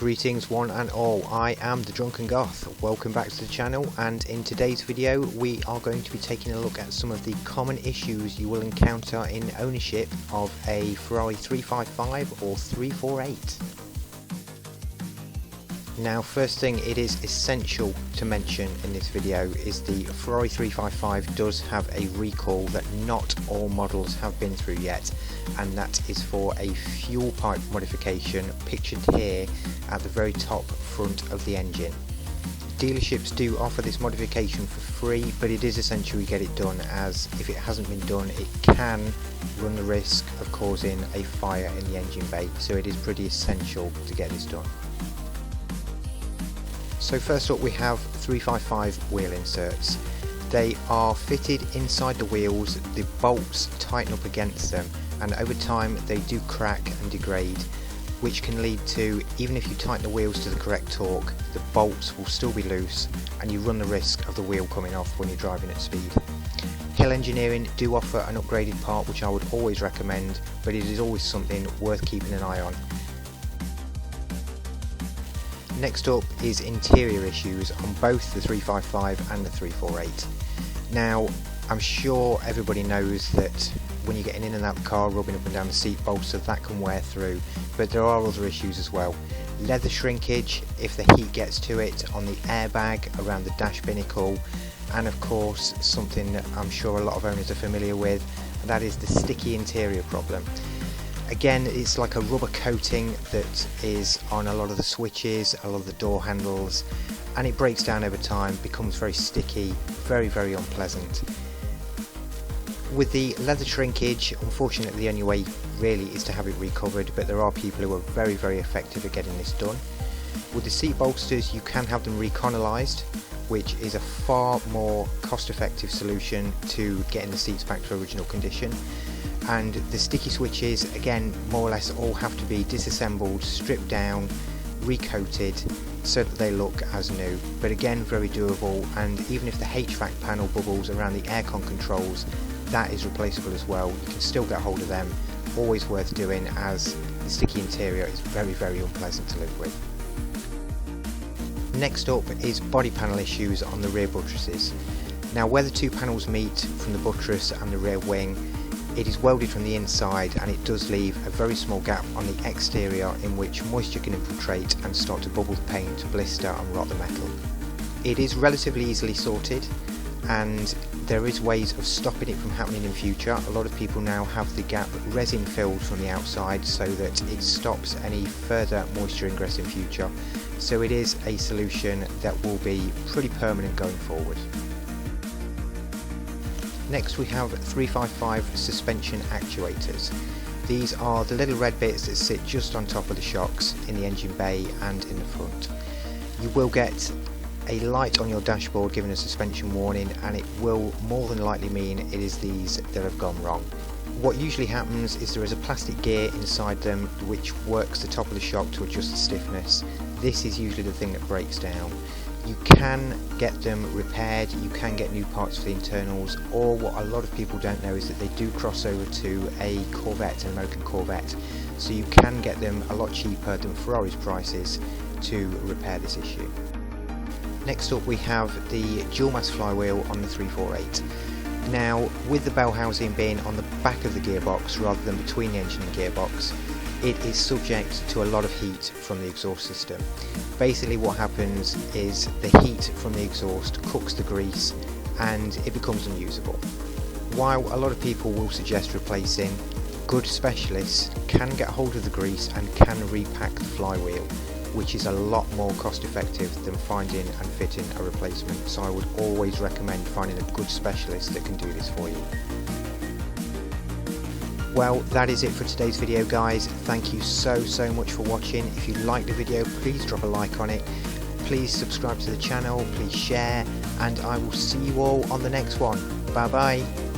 Greetings one and all, I am the Drunken Goth. Welcome back to the channel, and in today's video we are going to be taking a look at some of the common issues you will encounter in ownership of a Ferrari 355 or 348. Now, first thing it is essential to mention in this video is the Ferrari 355 does have a recall that not all models have been through yet, and that is for a fuel pipe modification pictured here at the very top front of the engine. Dealerships do offer this modification for free, but it is essential you get it done, as if it hasn't been done it can run the risk of causing a fire in the engine bay, so it is pretty essential to get this done. So first up we have 355 wheel inserts. They are fitted inside the wheels, the bolts tighten up against them, and over time they do crack and degrade, which can lead to, even if you tighten the wheels to the correct torque, the bolts will still be loose and you run the risk of the wheel coming off when you're driving at speed. Hill Engineering do offer an upgraded part which I would always recommend, but it is always something worth keeping an eye on. Next up is interior issues on both the 355 and the 348. Now, I'm sure everybody knows that when you're getting in and out of the car, rubbing up and down the seat bolster, that can wear through, but there are other issues as well. Leather shrinkage if the heat gets to it on the airbag, around the dash binnacle, and of course something that I'm sure a lot of owners are familiar with, and that is the sticky interior problem. Again, it's like a rubber coating that is on a lot of the switches, a lot of the door handles, and it breaks down over time, becomes very sticky, very unpleasant. With the leather shrinkage, unfortunately the only way really is to have it recovered, but there are people who are very effective at getting this done. With the seat bolsters you can have them reconalized, which is a far more cost-effective solution to getting the seats back to original condition. And the sticky switches, again, more or less all have to be disassembled, stripped down, recoated so that they look as new, but again very doable. And even if the HVAC panel bubbles around the aircon controls, that is replaceable as well. You can still get hold of them, always worth doing, as the sticky interior is very unpleasant to live with. Next up is body panel issues on the rear buttresses. Now, where the two panels meet from the buttress and the rear wing, it is welded from the inside, and it does leave a very small gap on the exterior in which moisture can infiltrate and start to bubble the paint, blister and rot the metal. It is relatively easily sorted, and there is ways of stopping it from happening in future. A lot of people now have the gap resin filled from the outside so that it stops any further moisture ingress in future, so it is a solution that will be pretty permanent going forward. Next we have 355 suspension actuators. These are the little red bits that sit just on top of the shocks in the engine bay and in the front. You will get a light on your dashboard giving a suspension warning, and it will more than likely mean it is these that have gone wrong. What usually happens is there is a plastic gear inside them which works the top of the shock to adjust the stiffness. This is usually the thing that breaks down. You can get them repaired, you can get new parts for the internals, or what a lot of people don't know is that they do cross over to a Corvette, an American Corvette, so you can get them a lot cheaper than Ferrari's prices to repair this issue. Next up we have the dual mass flywheel on the 348. Now, with the bell housing being on the back of the gearbox rather than between the engine and gearbox, it is subject to a lot of heat from the exhaust system. Basically what happens is the heat from the exhaust cooks the grease and it becomes unusable. While a lot of people will suggest replacing, good specialists can get hold of the grease and can repack the flywheel, which is a lot more cost effective than finding and fitting a replacement, so I would always recommend finding a good specialist that can do this for you. Well, that is it for today's video, guys. Thank you so much for watching. If you liked the video, please drop a like on it, please subscribe to the channel, please share, and I will see you all on the next one. Bye bye.